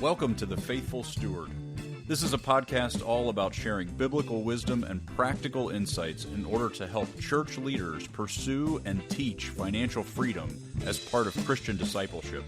Welcome to The Faithful Steward. This is a podcast all about sharing biblical wisdom and practical insights in order to help church leaders pursue and teach financial freedom as part of Christian discipleship.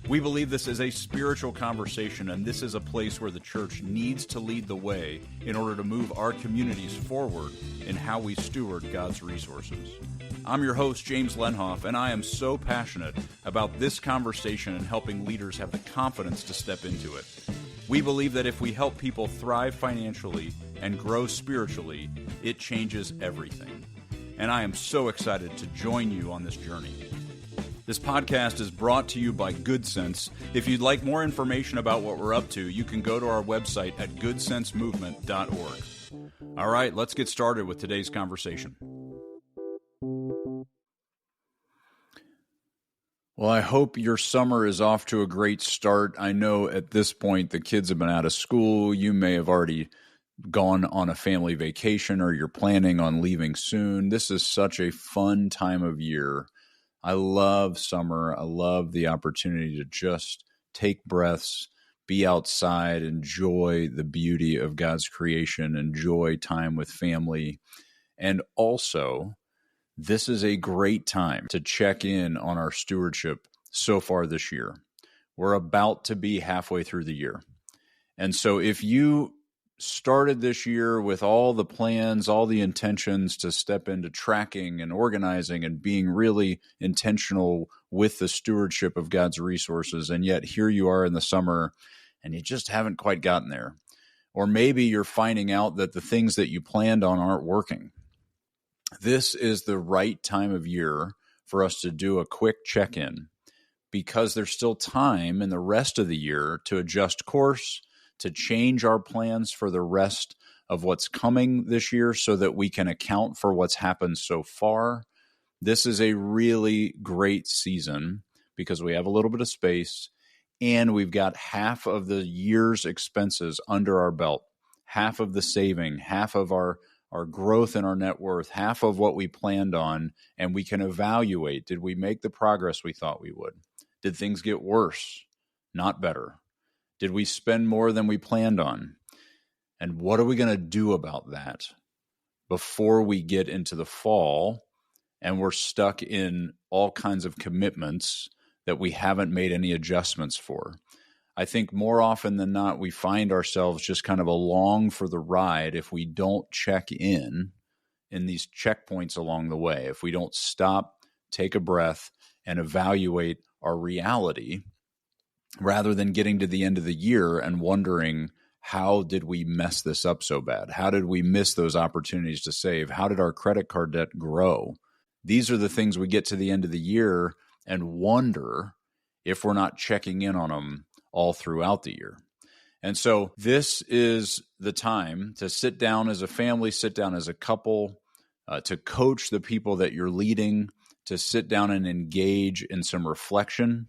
We believe this is a spiritual conversation, and this is a place where the church needs to lead the way in order to move our communities forward in how we steward God's resources. I'm your host, James Lenhoff, and I am so passionate about this conversation and helping leaders have the confidence to step into it. We believe that if we help people thrive financially and grow spiritually, it changes everything. And I am so excited to join you on this journey. This podcast is brought to you by Good Sense. If you'd like more information about what we're up to, you can go to our website at goodsensemovement.org. All right, let's get started with today's conversation. Well, I hope your summer is off to a great start. I know at this point the kids have been out of school. You may have already gone on a family vacation or you're planning on leaving soon. This is such a fun time of year. I love summer. I love the opportunity to just take breaths, be outside, enjoy the beauty of God's creation, enjoy time with family. And also, this is a great time to check in on our stewardship so far this year. We're about to be halfway through the year. And so if you started this year with all the plans, all the intentions to step into tracking and organizing and being really intentional with the stewardship of God's resources, and yet here you are in the summer and you just haven't quite gotten there. Or maybe you're finding out that the things that you planned on aren't working. This is the right time of year for us to do a quick check-in because there's still time in the rest of the year to adjust course, to change our plans for the rest of what's coming this year so that we can account for what's happened so far. This is a really great season because we have a little bit of space and we've got half of the year's expenses under our belt, half of the saving, half of our growth in our net worth, half of what we planned on, and we can evaluate, did we make the progress we thought we would? Did things get worse? Not better. Did we spend more than we planned on? And what are we going to do about that before we get into the fall and we're stuck in all kinds of commitments that we haven't made any adjustments for? I think more often than not, we find ourselves just kind of along for the ride if we don't check in these checkpoints along the way, if we don't stop, take a breath, and evaluate our reality, rather than getting to the end of the year and wondering, how did we mess this up so bad? How did we miss those opportunities to save? How did our credit card debt grow? These are the things we get to the end of the year and wonder if we're not checking in on them all throughout the year. And so this is the time to sit down as a family, sit down as a couple, to coach the people that you're leading, to sit down and engage in some reflection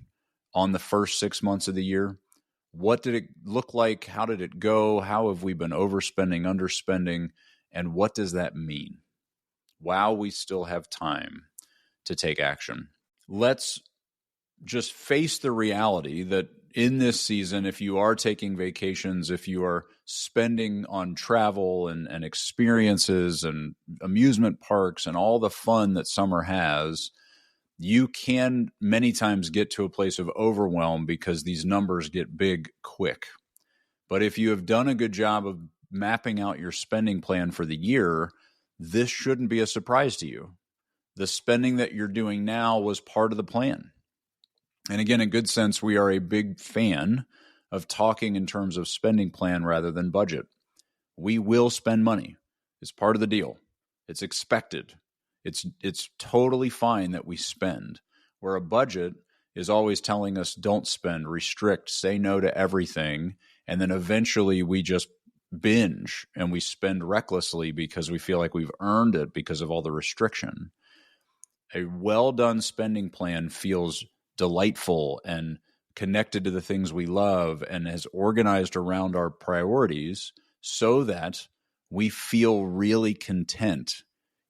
on the first 6 months of the year. What did it look like? How did it go? How have we been overspending, underspending? And what does that mean? While we still have time to take action. Let's just face the reality that in this season, if you are taking vacations, if you are spending on travel and experiences and amusement parks and all the fun that summer has, you can many times get to a place of overwhelm because these numbers get big quick. But if you have done a good job of mapping out your spending plan for the year, this shouldn't be a surprise to you. The spending that you're doing now was part of the plan. And again, in Good Sense, we are a big fan of talking in terms of spending plan rather than budget. We will spend money. It's part of the deal. It's expected. It's totally fine that we spend. Where a budget is always telling us don't spend, restrict, say no to everything, and then eventually we just binge and we spend recklessly because we feel like we've earned it because of all the restriction. A well-done spending plan feels delightful and connected to the things we love and is organized around our priorities so that we feel really content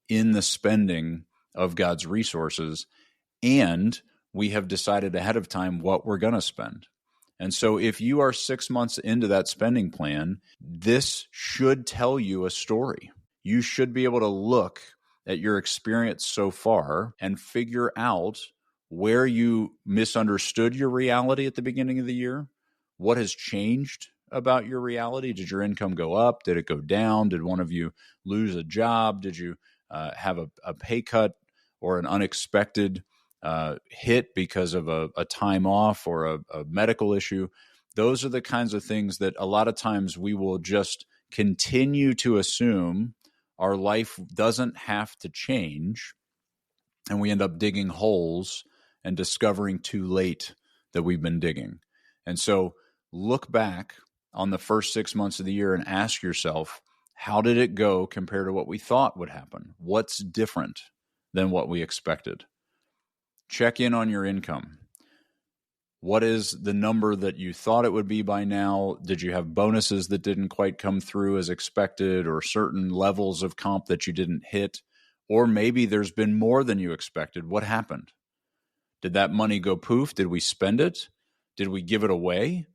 in the spending of God's resources, and we have decided ahead of time what we're going to spend. And so if you are 6 months into that spending plan, this should tell you a story. You should be able to look at your experience so far and figure out where you misunderstood your reality at the beginning of the year. What has changed about your reality? Did your income go up? Did it go down? Did one of you lose a job? Did you have a pay cut or an unexpected hit because of a time off or a medical issue? Those are the kinds of things that a lot of times we will just continue to assume our life doesn't have to change, and we end up digging holes and discovering too late that we've been digging. And so look back on the first 6 months of the year and ask yourself, how did it go compared to what we thought would happen? What's different than what we expected? Check in on your income. What is the number that you thought it would be by now? Did you have bonuses that didn't quite come through as expected, or certain levels of comp that you didn't hit? Or maybe there's been more than you expected. What happened? Did that money go poof? Did we spend it? Did we give it away?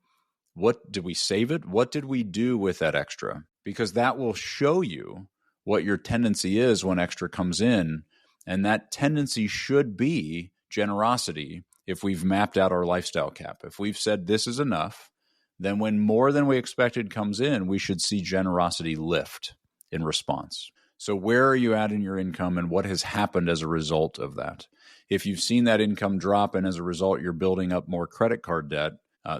What did we save it? What did we do with that extra? Because that will show you what your tendency is when extra comes in. And that tendency should be generosity if we've mapped out our lifestyle cap. If we've said this is enough, then when more than we expected comes in, we should see generosity lift in response. So where are you at in your income, and what has happened as a result of that? If you've seen that income drop and as a result you're building up more credit card debt,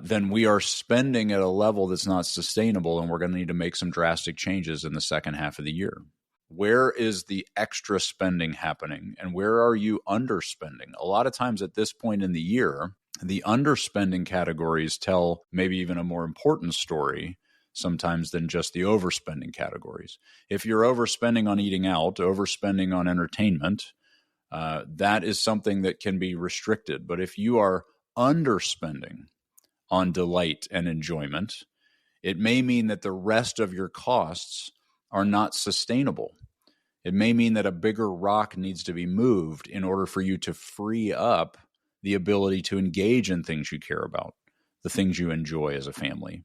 then we are spending at a level that's not sustainable, and we're going to need to make some drastic changes in the second half of the year. Where is the extra spending happening, and where are you underspending? A lot of times at this point in the year, the underspending categories tell maybe even a more important story sometimes than just the overspending categories. If you're overspending on eating out, overspending on entertainment, that is something that can be restricted. But if you are underspending on delight and enjoyment, it may mean that the rest of your costs are not sustainable. It may mean that a bigger rock needs to be moved in order for you to free up the ability to engage in things you care about, the things you enjoy as a family.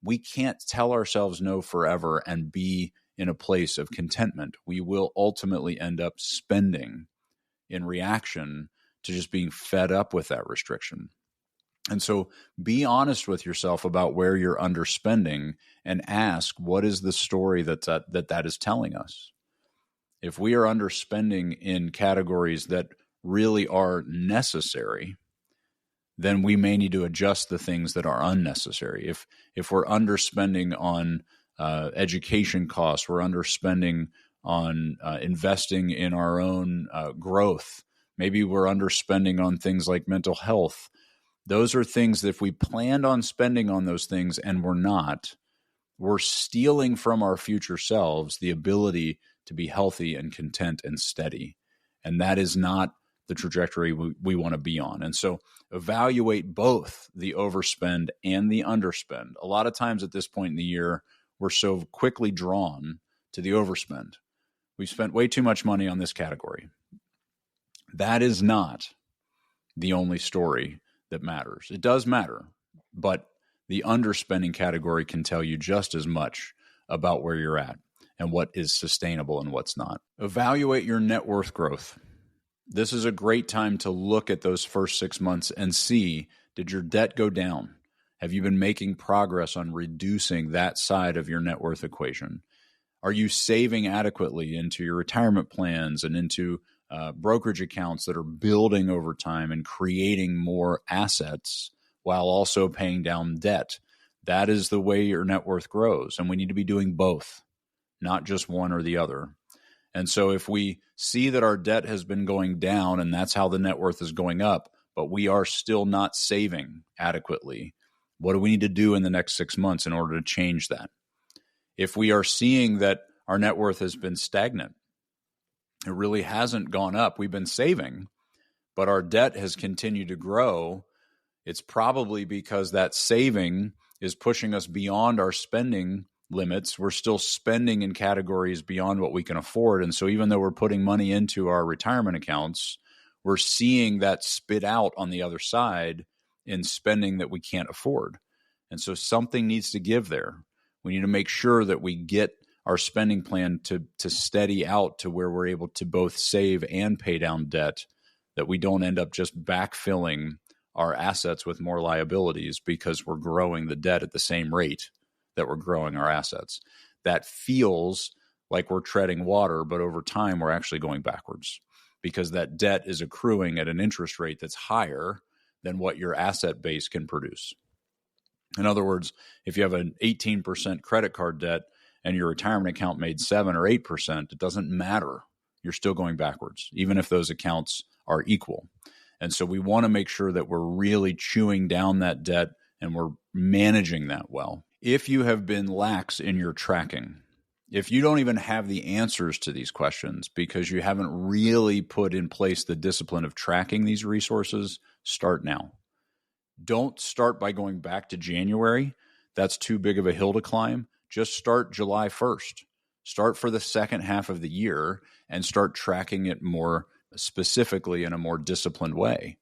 We can't tell ourselves no forever and be in a place of contentment. We will ultimately end up spending in reaction to just being fed up with that restriction. And so be honest with yourself about where you're underspending and ask, what is the story that is telling us? If we are underspending in categories that really are necessary, then we may need to adjust the things that are unnecessary. If we're underspending on education costs, we're underspending on investing in our own growth. Maybe we're underspending on things like mental health. Those are things that if we planned on spending on those things and we're not, we're stealing from our future selves the ability to be healthy and content and steady. And that is not the trajectory we want to be on. And so evaluate both the overspend and the underspend. A lot of times at this point in the year, we're so quickly drawn to the overspend. We've spent way too much money on this category. That is not the only story that matters. It does matter, but the underspending category can tell you just as much about where you're at and what is sustainable and what's not. Evaluate your net worth growth. This is a great time to look at those first 6 months and see, did your debt go down? Have you been making progress on reducing that side of your net worth equation? Are you saving adequately into your retirement plans and into brokerage accounts that are building over time and creating more assets while also paying down debt? That is the way your net worth grows. And we need to be doing both, not just one or the other. And so if we see that our debt has been going down and that's how the net worth is going up, but we are still not saving adequately, what do we need to do in the next 6 months in order to change that? If we are seeing that our net worth has been stagnant, it really hasn't gone up. We've been saving, but our debt has continued to grow. It's probably because that saving is pushing us beyond our spending limits. We're still spending in categories beyond what we can afford. And so even though we're putting money into our retirement accounts, we're seeing that spit out on the other side in spending that we can't afford. And so something needs to give there. We need to make sure that we get our spending plan to steady out to where we're able to both save and pay down debt, that we don't end up just backfilling our assets with more liabilities because we're growing the debt at the same rate that we're growing our assets. That feels like we're treading water, but over time we're actually going backwards because that debt is accruing at an interest rate that's higher than what your asset base can produce. In other words, if you have an 18% credit card debt and your retirement account made 7 or 8%, it doesn't matter. You're still going backwards, even if those accounts are equal. And so we want to make sure that we're really chewing down that debt and we're managing that well. If you have been lax in your tracking, if you don't even have the answers to these questions because you haven't really put in place the discipline of tracking these resources, start now. Don't start by going back to January. That's too big of a hill to climb. Just start July 1st. Start for the second half of the year and start tracking it more specifically in a more disciplined way.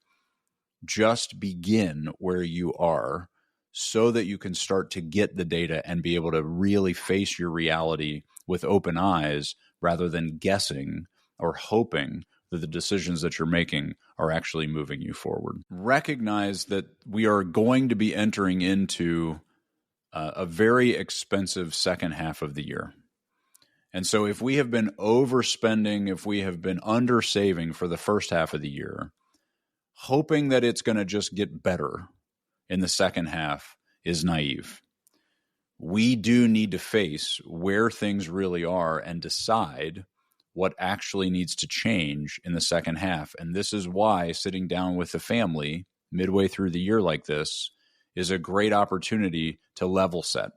Just begin where you are so that you can start to get the data and be able to really face your reality with open eyes rather than guessing or hoping that the decisions that you're making are actually moving you forward. Recognize that we are going to be entering into a very expensive second half of the year. And so if we have been overspending, if we have been undersaving for the first half of the year, hoping that it's going to just get better in the second half is naive. We do need to face where things really are and decide what actually needs to change in the second half. And this is why sitting down with the family midway through the year like this is a great opportunity to level set.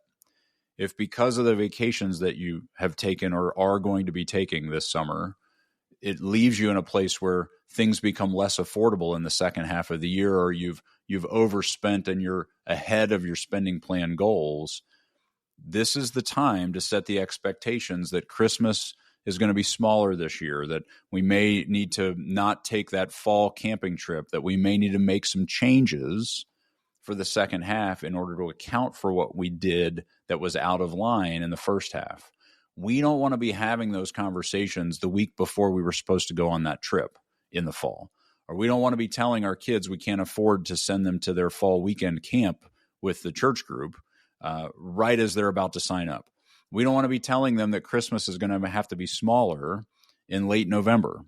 If because of the vacations that you have taken or are going to be taking this summer, it leaves you in a place where things become less affordable in the second half of the year, or you've overspent and you're ahead of your spending plan goals, this is the time to set the expectations that Christmas is going to be smaller this year, that we may need to not take that fall camping trip, that we may need to make some changes for the second half in order to account for what we did that was out of line in the first half. We don't want to be having those conversations the week before we were supposed to go on that trip in the fall. Or we don't want to be telling our kids we can't afford to send them to their fall weekend camp with the church group right as they're about to sign up. We don't want to be telling them that Christmas is going to have to be smaller in late November.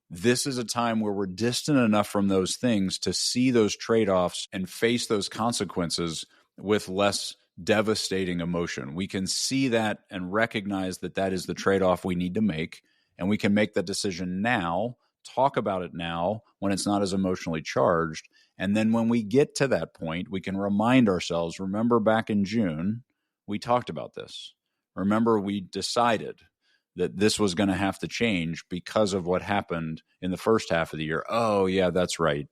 This is a time where we're distant enough from those things to see those trade-offs and face those consequences with less devastating emotion. We can see that and recognize that that is the trade-off we need to make, and we can make that decision now, talk about it now when it's not as emotionally charged, and then when we get to that point, we can remind ourselves, remember back in June, we talked about this. Remember, we decided that this was going to have to change because of what happened in the first half of the year. Oh, yeah, that's right.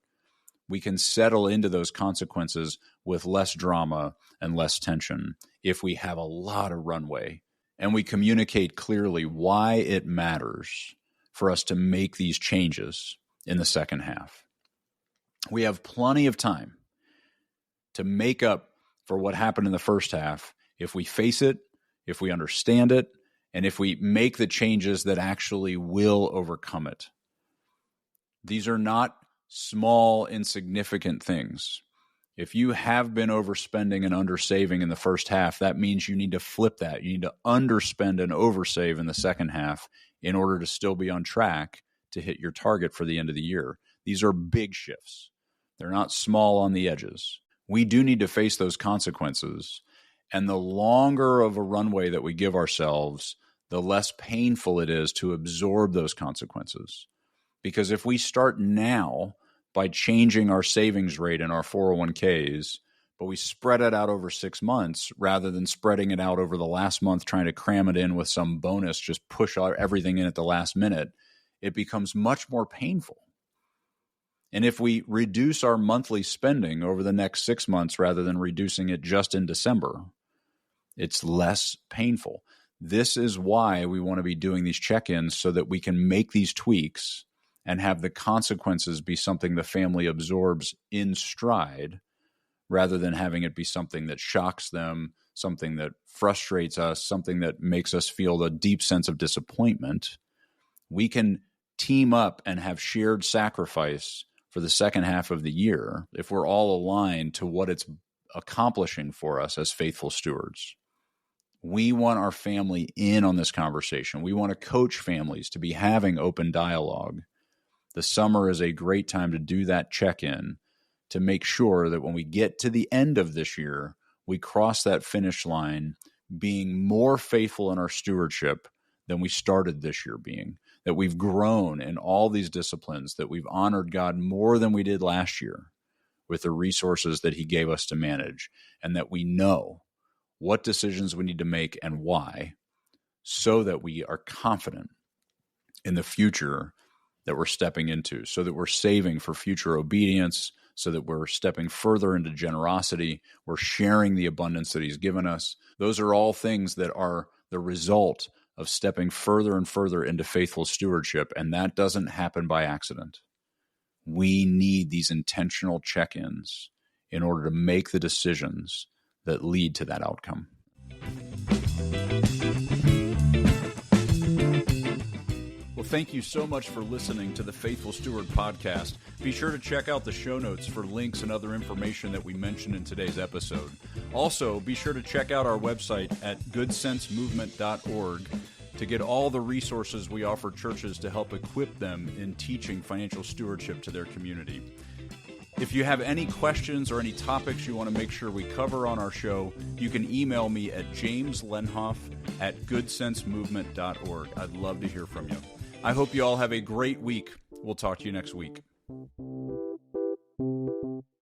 We can settle into those consequences with less drama and less tension if we have a lot of runway and we communicate clearly why it matters for us to make these changes in the second half. We have plenty of time to make up for what happened in the first half if we face it, if we understand it, and if we make the changes that actually will overcome it. These are not small, insignificant things. If you have been overspending and undersaving in the first half, that means you need to flip that. You need to underspend and oversave in the second half in order to still be on track to hit your target for the end of the year. These are big shifts. They're not small on the edges. We do need to face those consequences. And the longer of a runway that we give ourselves, the less painful it is to absorb those consequences. Because if we start now by changing our savings rate in our 401ks, but we spread it out over 6 months rather than spreading it out over the last month, trying to cram it in with some bonus, just push everything in at the last minute, it becomes much more painful. And if we reduce our monthly spending over the next 6 months rather than reducing it just in December, it's less painful. This is why we want to be doing these check-ins so that we can make these tweaks and have the consequences be something the family absorbs in stride, rather than having it be something that shocks them, something that frustrates us, something that makes us feel a deep sense of disappointment. We can team up and have shared sacrifice for the second half of the year if we're all aligned to what it's accomplishing for us as faithful stewards. We want our family in on this conversation. We want to coach families to be having open dialogue. The summer is a great time to do that check-in, to make sure that when we get to the end of this year, we cross that finish line being more faithful in our stewardship than we started this year being, that we've grown in all these disciplines, that we've honored God more than we did last year with the resources that he gave us to manage, and that we know what decisions we need to make and why, so that we are confident in the future that we're stepping into, so that we're saving for future obedience, so that we're stepping further into generosity, we're sharing the abundance that he's given us. Those are all things that are the result of stepping further and further into faithful stewardship, and that doesn't happen by accident. We need these intentional check-ins in order to make the decisions that lead to that outcome. Well, thank you so much for listening to the Faithful Steward podcast. Be sure to check out the show notes for links and other information that we mentioned in today's episode. Also, be sure to check out our website at goodsensemovement.org to get all the resources we offer churches to help equip them in teaching financial stewardship to their community. If you have any questions or any topics you want to make sure we cover on our show, you can email me at jameslenhoff@goodsensemovement.org. I'd love to hear from you. I hope you all have a great week. We'll talk to you next week.